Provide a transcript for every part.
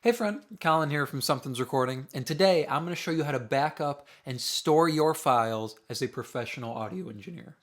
Hey friend, Colin here from Sumthins Recording, and today I'm going to show you how to back up and store your files as a professional audio engineer.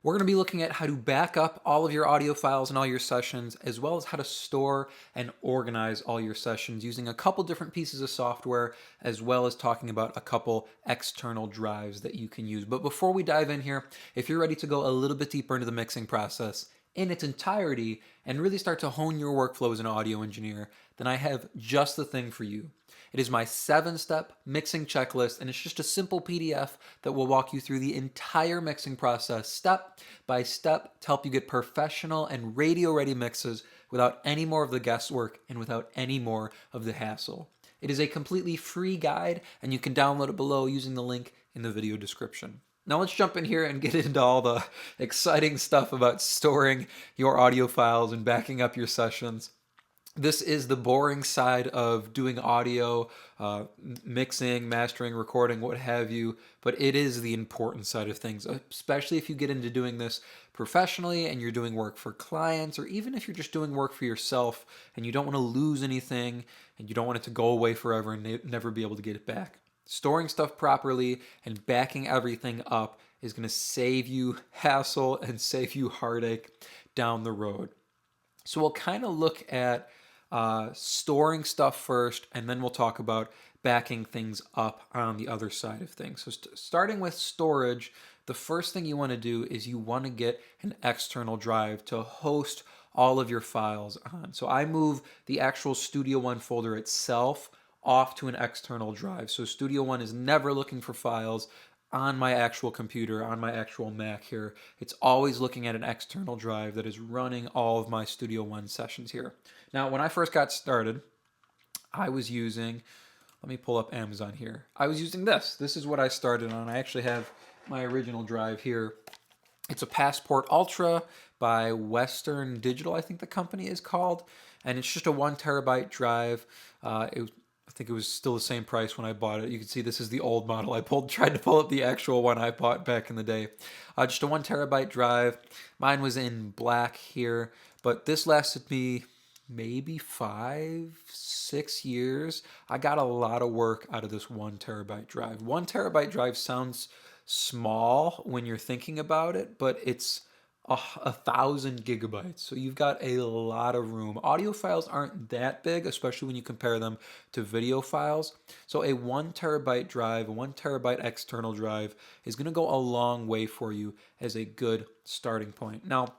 We're going to be looking at how to back up all of your audio files and all your sessions, as well as how to store and organize all your sessions using a couple different pieces of software, as well as talking about a couple external drives that you can use. But before we dive in here, if you're ready to go a little bit deeper into the mixing process in its entirety and really start to hone your workflow as an audio engineer, then I have just the thing for you. It is my 7-step mixing checklist, and it's just a simple PDF that will walk you through the entire mixing process step by step to help you get professional and radio ready mixes without any more of the guesswork and without any more of the hassle. It is a completely free guide, and you can download it below using the link in the video description. Now let's jump in here and get into all the exciting stuff about storing your audio files and backing up your sessions. This is the boring side of doing audio, mixing, mastering, recording, what have you, but it is the important side of things, especially if you get into doing this professionally and you're doing work for clients, or even if you're just doing work for yourself and you don't want to lose anything and you don't want it to go away forever and never be able to get it back. Storing stuff properly and backing everything up is going to save you hassle and save you heartache down the road. So we'll kind of look at storing stuff first, and then we'll talk about backing things up on the other side of things. So starting with storage, the first thing you want to do is you want to get an external drive to host all of your files on. So I move the actual Studio One folder itself off to an external drive. So Studio One is never looking for files on my actual computer, on my actual Mac here. It's always looking at an external drive that is running all of my Studio One sessions here. Now, when I first got started, I was using, let me pull up Amazon here. I was using this. This is what I started on. I actually have my original drive here. It's a Passport Ultra by Western Digital, I think the company is called. And it's just a 1 terabyte drive. I think it was still the same price when I bought it. You can see this is the old model. Tried to pull up the actual one I bought back in the day. Just a 1 terabyte drive. Mine was in black here, but this lasted me maybe 5, 6 years. I got a lot of work out of this 1 terabyte drive. 1 terabyte drive sounds small when you're thinking about it, but it's 1,000 gigabytes. So you've got a lot of room. Audio files aren't that big, especially when you compare them to video files. So a 1 terabyte drive, a 1 terabyte external drive is going to go a long way for you as a good starting point. Now,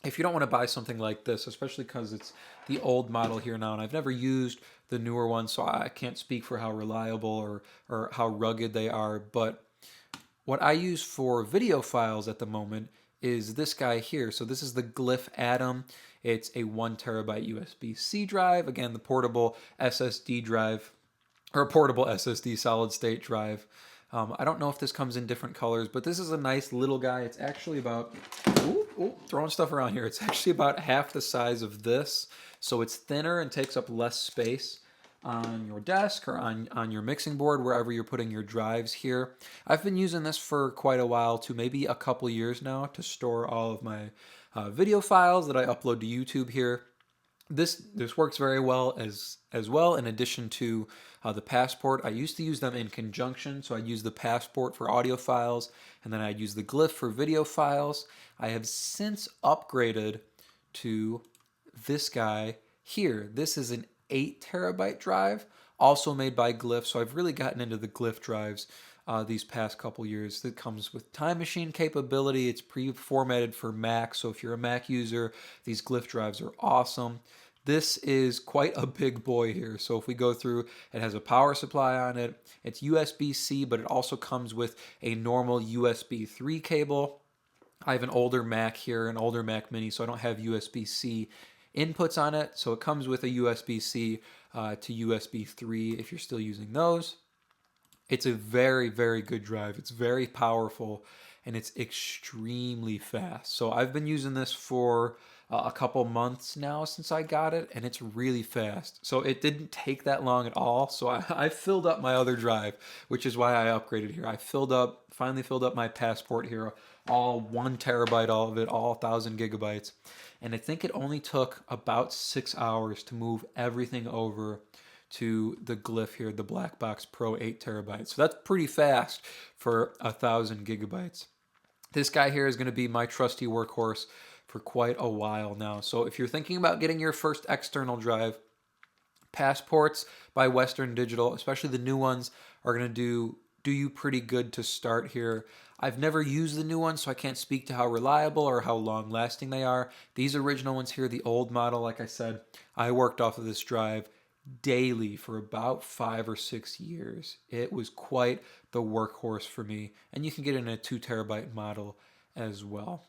if you don't want to buy something like this, especially because it's the old model here now, and I've never used the newer one, so I can't speak for how reliable or how rugged they are, but what I use for video files at the moment is this guy here. So this is the Glyph Atom. It's a 1 terabyte USB-C drive. Again, the portable SSD drive, or a portable SSD solid state drive. I don't know if this comes in different colors, but this is a nice little guy. It's actually about, throwing stuff around here. It's actually about half the size of this. So it's thinner and takes up less space on your desk or on your mixing board, wherever you're putting your drives here. I've been using this for quite a while, to maybe a couple years now, to store all of my video files that I upload to YouTube here. This works very well as well. In addition to the Passport, I used to use them in conjunction. So I'd use the Passport for audio files, and then I'd use the Glyph for video files. I have since upgraded to this guy here. This is an 8 terabyte drive, also made by Glyph. So I've really gotten into the Glyph drives these past couple years. That comes with Time Machine capability. It's pre-formatted for Mac, so if you're a Mac user, these Glyph drives are awesome. This is quite a big boy here. So if we go through, it has a power supply on it. It's USB-C, but it also comes with a normal USB 3 cable. I have an older Mac here, an older Mac Mini, so I don't have USB-C inputs on it. So it comes with a USB-C to USB 3 if you're still using those. It's a very, very good drive. It's very powerful, and it's extremely fast. So I've been using this for a couple months now since I got it, and it's really fast. So it didn't take that long at all. So I filled up my other drive, which is why I upgraded here. I finally filled up my Passport here, all 1 terabyte, all of it, all 1,000 gigabytes. And I think it only took about 6 hours to move everything over to the Glyph here, the Black Box Pro 8 terabytes. So that's pretty fast for 1,000 gigabytes. This guy here is going to be my trusty workhorse for quite a while now. So if you're thinking about getting your first external drive, Passports by Western Digital, especially the new ones, are going to do you pretty good to start here. I've never used the new ones, so I can't speak to how reliable or how long lasting they are. These original ones here, the old model, like I said, I worked off of this drive daily for about 5 or 6 years. It was quite the workhorse for me, and you can get in a 2 terabyte model as well.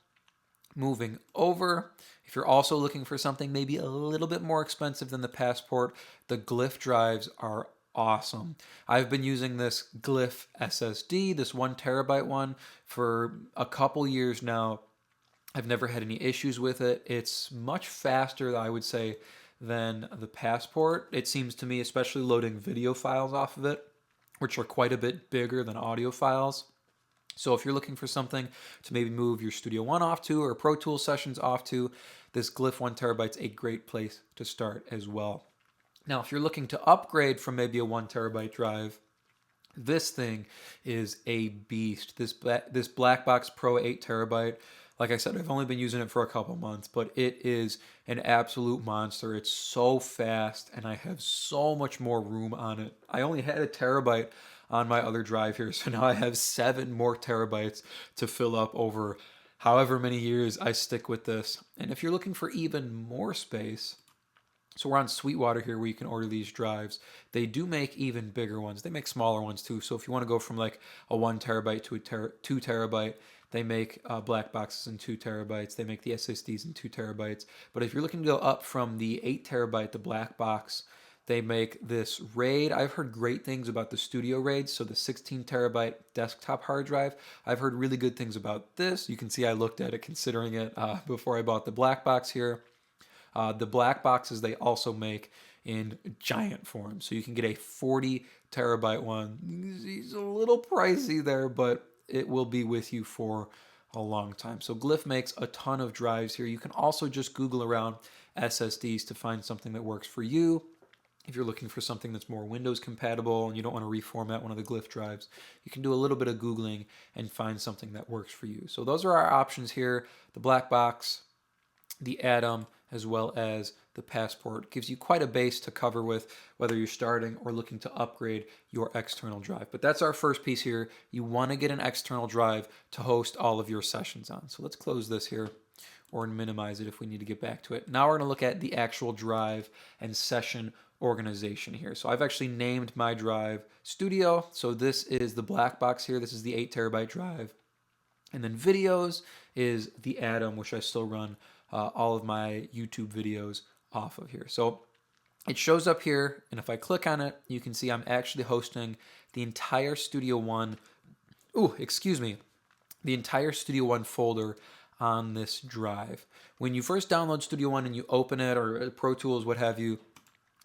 Moving over, if you're also looking for something maybe a little bit more expensive than the Passport, the Glyph drives are awesome. I've been using this Glyph SSD, this 1 terabyte one, for a couple years now. I've never had any issues with it. It's much faster, I would say, than the Passport. It seems to me, especially loading video files off of it, which are quite a bit bigger than audio files. So if you're looking for something to maybe move your Studio One off to or Pro Tools sessions off to, this Glyph 1 terabyte's a great place to start as well. Now, if you're looking to upgrade from maybe a 1 terabyte drive, this thing is a beast. This Black Box Pro 8 terabyte, like I said, I've only been using it for a couple months, but it is an absolute monster. It's so fast, and I have so much more room on it. I only had a terabyte on my other drive here, so now I have 7 more terabytes to fill up over however many years I stick with this. And if you're looking for even more space, so we're on Sweetwater here where you can order these drives. They do make even bigger ones. They make smaller ones too. So if you want to go from like a 1 terabyte to a 2 terabyte, they make black boxes in 2 terabytes. They make the SSDs in 2 terabytes. But if you're looking to go up from the 8 terabyte, the black box, they make this RAID. I've heard great things about the Studio RAID, so the 16 terabyte desktop hard drive. I've heard really good things about this. You can see I looked at it considering it before I bought the black box here. The black boxes they also make in giant form, so you can get a 40 terabyte one. It's a little pricey there, but it will be with you for a long time. So Glyph makes a ton of drives here. You can also just Google around SSDs to find something that works for you. If you're looking for something that's more Windows compatible and you don't want to reformat one of the Glyph drives, you can do a little bit of Googling and find something that works for you. So those are our options here. The black box, the Atom, as well as the Passport gives you quite a base to cover with, whether you're starting or looking to upgrade your external drive. But that's our first piece here. You want to get an external drive to host all of your sessions on. So let's close this here or minimize it if we need to get back to it. Now we're going to look at the actual drive and session organization here. So I've actually named my drive Studio. So this is the black box here. This is the 8 terabyte drive. And then videos is the Atom, which I still run all of my YouTube videos off of here. So it shows up here, and if I click on it, you can see I'm actually hosting the entire Studio One, the entire Studio One folder on this drive. When you first download Studio One and you open it, or Pro Tools, what have you,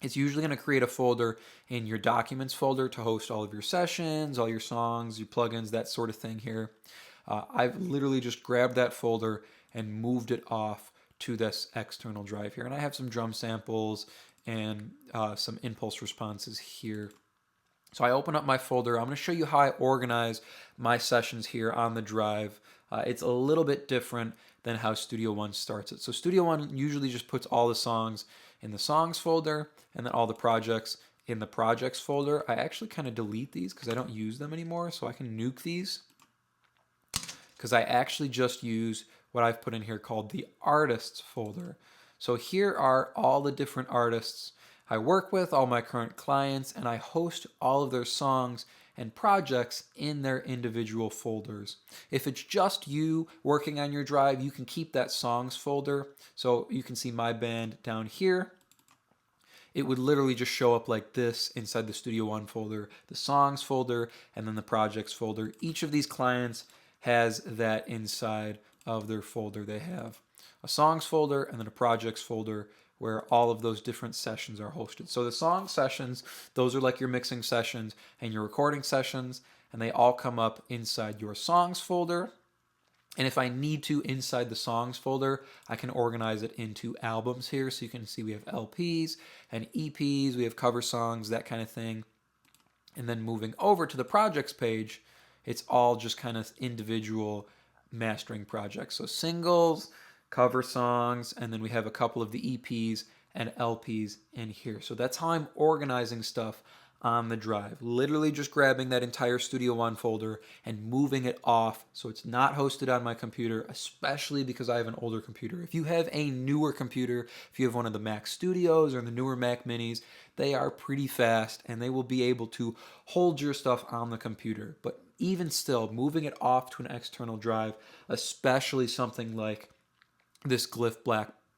it's usually going to create a folder in your Documents folder to host all of your sessions, all your songs, your plugins, that sort of thing here. I've literally just grabbed that folder and moved it off to this external drive here. And I have some drum samples and some impulse responses here. So I open up my folder. I'm going to show you how I organize my sessions here on the drive. It's a little bit different than how Studio One starts it. So Studio One usually just puts all the songs in the songs folder and then all the projects in the projects folder. I actually kind of delete these because I don't use them anymore, so I can nuke these because I actually just use what I've put in here called the artists folder. So here are all the different artists I work with, all my current clients, and I host all of their songs and projects in their individual folders. If it's just you working on your drive, you can keep that songs folder. So you can see my band down here. It would literally just show up like this inside the Studio One folder, the songs folder, and then the projects folder. Each of these clients has that inside of their folder. They have a songs folder and then a projects folder where all of those different sessions are hosted. So the song sessions, those are like your mixing sessions and your recording sessions, and they all come up inside your songs folder. And if I need to, inside the songs folder, I can organize it into albums here. So you can see we have LPs and EPs, we have cover songs, that kind of thing. And then moving over to the projects page, it's all just kind of individual mastering projects. So singles, cover songs, and then we have a couple of the EPs and LPs in here. So that's how I'm organizing stuff on the drive. Literally just grabbing that entire Studio One folder and moving it off so it's not hosted on my computer, especially because I have an older computer. If you have a newer computer, if you have one of the Mac Studios or the newer Mac Minis, they are pretty fast and they will be able to hold your stuff on the computer. But even still, moving it off to an external drive, especially something like this Glyph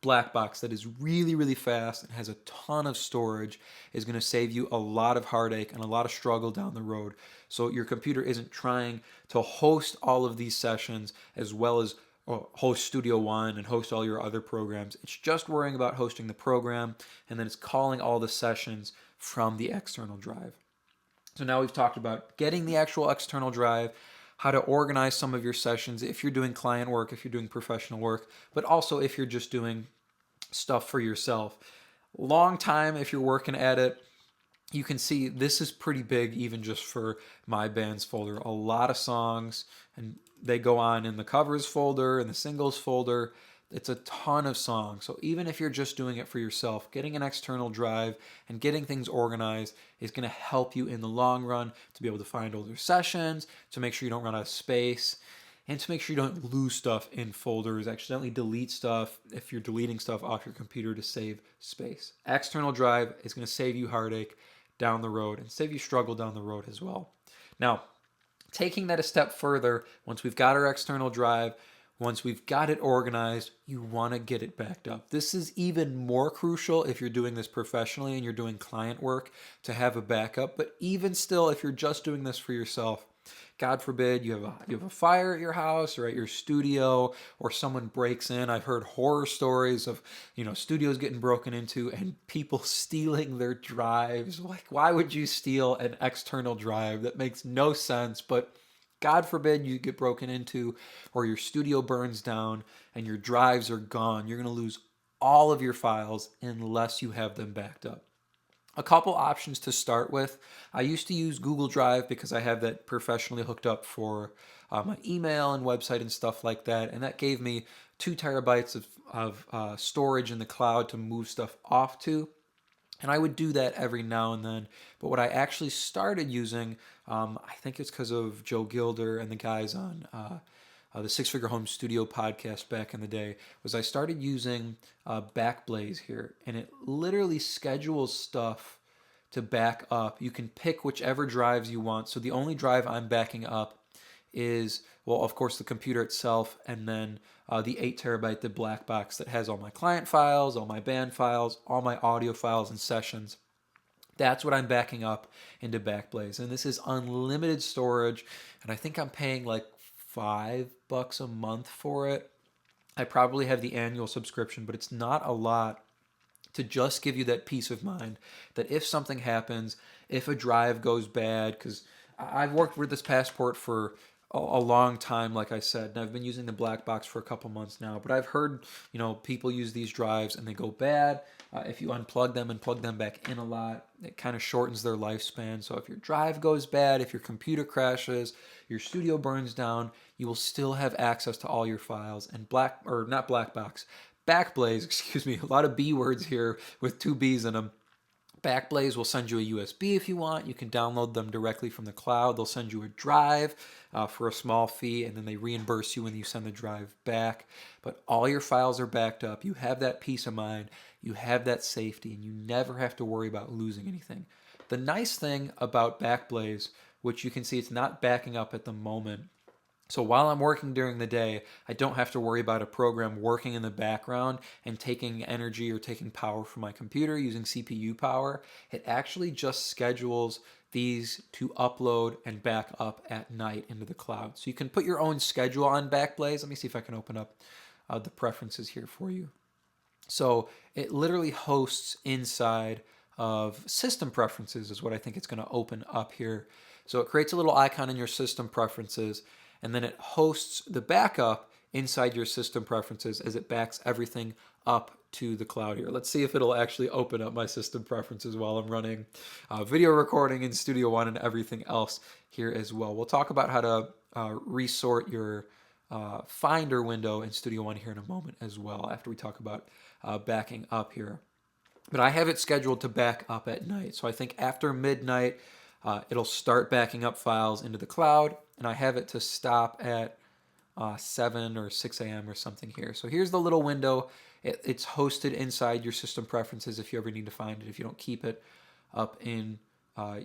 black box that is really, really fast and has a ton of storage, is going to save you a lot of heartache and a lot of struggle down the road. So your computer isn't trying to host all of these sessions as well as host Studio One and host all your other programs. It's just worrying about hosting the program, and then it's calling all the sessions from the external drive. So now we've talked about getting the actual external drive, how to organize some of your sessions if you're doing client work, if you're doing professional work, but also if you're just doing stuff for yourself. Long time if you're working at it, you can see this is pretty big even just for my bands folder. A lot of songs, and they go on in the covers folder and the singles folder. It's a ton of songs. So even if you're just doing it for yourself, getting an external drive and getting things organized is going to help you in the long run to be able to find older sessions, to make sure you don't run out of space, and to make sure you don't lose stuff in folders, accidentally delete stuff if you're deleting stuff off your computer to save space. External drive is going to save you heartache down the road and save you struggle down the road as well. Now, taking that a step further, once we've got our external drive, once we've got it organized, you want to get it backed up. This is even more crucial if you're doing this professionally and you're doing client work, to have a backup. But even still, if you're just doing this for yourself, God forbid you have a fire at your house or at your studio, or someone breaks in. I've heard horror stories of, studios getting broken into and people stealing their drives. Like, why would you steal an external drive? That makes no sense. But God forbid you get broken into or your studio burns down and your drives are gone. You're going to lose all of your files unless you have them backed up. A couple options to start with. I used to use Google Drive because I have that professionally hooked up for my email and website and stuff like that. And that gave me 2 terabytes of storage in the cloud to move stuff off to. And I would do that every now and then. But what I actually started using, I think it's because of Joe Gilder and the guys on the Six Figure Home Studio podcast back in the day, was I started using Backblaze here. And it literally schedules stuff to back up. You can pick whichever drives you want. So the only drive I'm backing up is, well, of course, the computer itself, and then the 8 terabyte, the black box that has all my client files, all my band files, all my audio files and sessions. That's what I'm backing up into Backblaze. And this is unlimited storage, and I think I'm paying like $5 a month for it. I probably have the annual subscription, but it's not a lot, to just give you that peace of mind that if something happens, if a drive goes bad, because I've worked with this Passport for a long time, like I said, and I've been using the black box for a couple months now, but I've heard, people use these drives and they go bad. If you unplug them and plug them back in a lot, it kind of shortens their lifespan. So if your drive goes bad, if your computer crashes, your studio burns down, you will still have access to all your files. And Backblaze, excuse me, a lot of B words here with 2 B's in them. Backblaze will send you a USB if you want. You can download them directly from the cloud. They'll send you a drive for a small fee, and then they reimburse you when you send the drive back. But all your files are backed up. You have that peace of mind. You have that safety, and you never have to worry about losing anything. The nice thing about Backblaze, which you can see it's not backing up at the moment, so while I'm working during the day, I don't have to worry about a program working in the background and taking energy or taking power from my computer using CPU power. It actually just schedules these to upload and back up at night into the cloud. So you can put your own schedule on Backblaze. Let me see if I can open up the preferences here for you. So it literally hosts inside of system preferences is what I think it's going to open up here. So it creates a little icon in your system preferences, and then it hosts the backup inside your system preferences as it backs everything up to the cloud here. Let's see if it'll actually open up my system preferences while I'm running video recording in Studio One and everything else here as well. We'll talk about how to resort your Finder window in Studio One here in a moment as well after we talk about backing up here. But I have it scheduled to back up at night. So I think after midnight, it'll start backing up files into the cloud, and I have it to stop at 7 or 6 a.m. or something here. So here's the little window. It's hosted inside your system preferences if you ever need to find it, if you don't keep it up in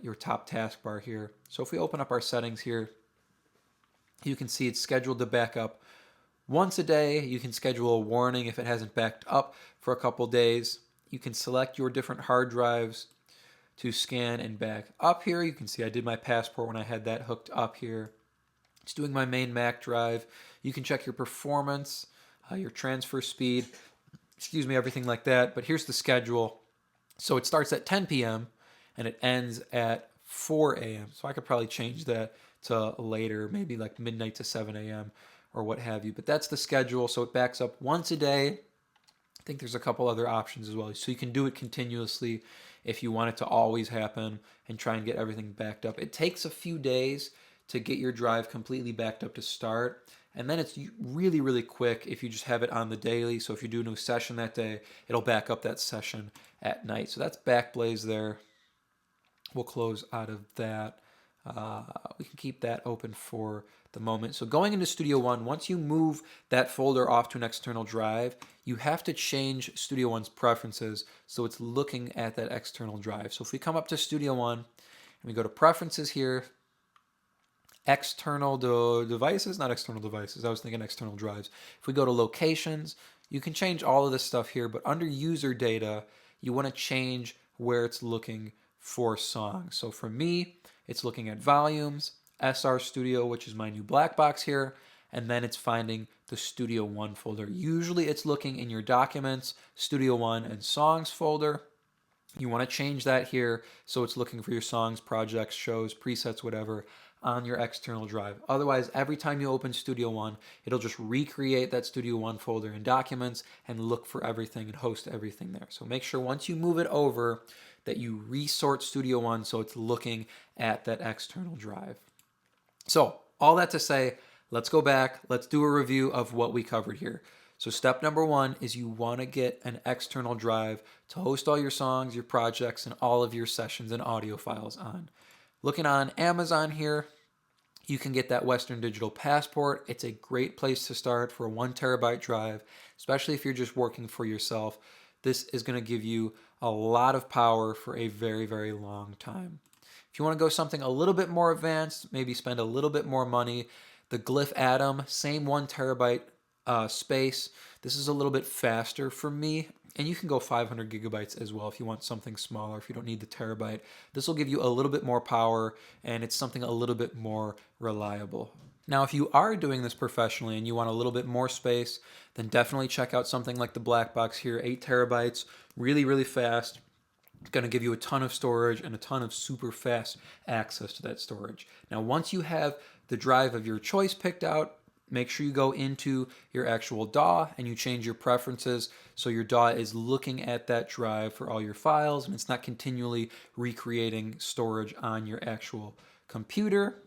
your top taskbar here. So if we open up our settings here, you can see it's scheduled to back up once a day. You can schedule a warning if it hasn't backed up for a couple days. You can select your different hard drives to scan and back up here. You can see I did my passport when I had that hooked up here. It's doing my main Mac drive. You can check your performance, your transfer speed, everything like that. But here's the schedule. So it starts at 10 p.m. and it ends at 4 a.m. So I could probably change that to later, maybe like midnight to 7 a.m. or what have you. But that's the schedule. So it backs up once a day. I think there's a couple other options as well. So you can do it continuously if you want it to always happen and try and get everything backed up. It takes a few days to get your drive completely backed up to start. And then it's really, really quick if you just have it on the daily. So if you do a new session that day, it'll back up that session at night. So that's Backblaze there. We'll close out of that. We can keep that open for the moment. So going into Studio One, once you move that folder off to an external drive, you have to change Studio One's preferences so it's looking at that external drive. So if we come up to Studio One and we go to Preferences here, external devices, not external devices, I was thinking external drives. If we go to Locations, you can change all of this stuff here, but under User Data, you want to change where it's looking for songs. So for me, it's looking at volumes, SR Studio, which is my new black box here, and then it's finding the Studio One folder. Usually it's looking in your Documents, Studio One, and Songs folder. You want to change that here so it's looking for your songs, projects, shows, presets, whatever, on your external drive. Otherwise, every time you open Studio One, it'll just recreate that Studio One folder in Documents and look for everything and host everything there. So make sure once you move it over that you resort Studio One so it's looking at that external drive. So all that to say, let's go back. Let's do a review of what we covered here. So step number one is you want to get an external drive to host all your songs, your projects, and all of your sessions and audio files on. Looking on Amazon here, you can get that Western Digital Passport. It's a great place to start for a 1 terabyte drive, especially if you're just working for yourself. This is going to give you a lot of power for a very, very long time. If you want to go something a little bit more advanced, maybe spend a little bit more money, the Glyph Atom, same 1 terabyte space. This is a little bit faster for me, and you can go 500 gigabytes as well if you want something smaller, if you don't need the terabyte. This will give you a little bit more power, and it's something a little bit more reliable. Now, if you are doing this professionally and you want a little bit more space, then definitely check out something like the black box here, 8 terabytes, really, really fast. It's going to give you a ton of storage and a ton of super fast access to that storage. Now, once you have the drive of your choice picked out, make sure you go into your actual DAW and you change your preferences so your DAW is looking at that drive for all your files and it's not continually recreating storage on your actual computer.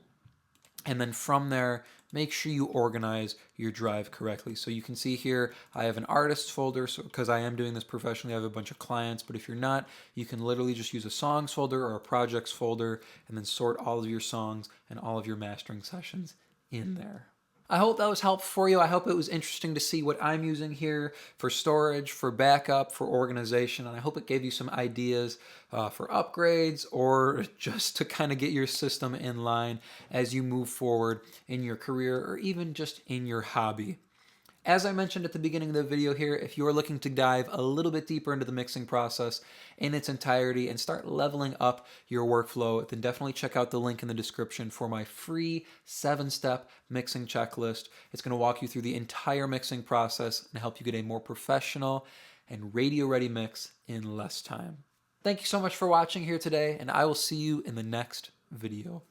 And then from there, make sure you organize your drive correctly. So you can see here, I have an artists folder, so because I am doing this professionally, I have a bunch of clients, but if you're not, you can literally just use a songs folder or a projects folder and then sort all of your songs and all of your mastering sessions in there. I hope that was helpful for you. I hope it was interesting to see what I'm using here for storage, for backup, for organization, and I hope it gave you some ideas for upgrades or just to kind of get your system in line as you move forward in your career or even just in your hobby. As I mentioned at the beginning of the video here, if you're looking to dive a little bit deeper into the mixing process in its entirety and start leveling up your workflow, then definitely check out the link in the description for my free 7-step mixing checklist. It's going to walk you through the entire mixing process and help you get a more professional and radio-ready mix in less time. Thank you so much for watching here today, and I will see you in the next video.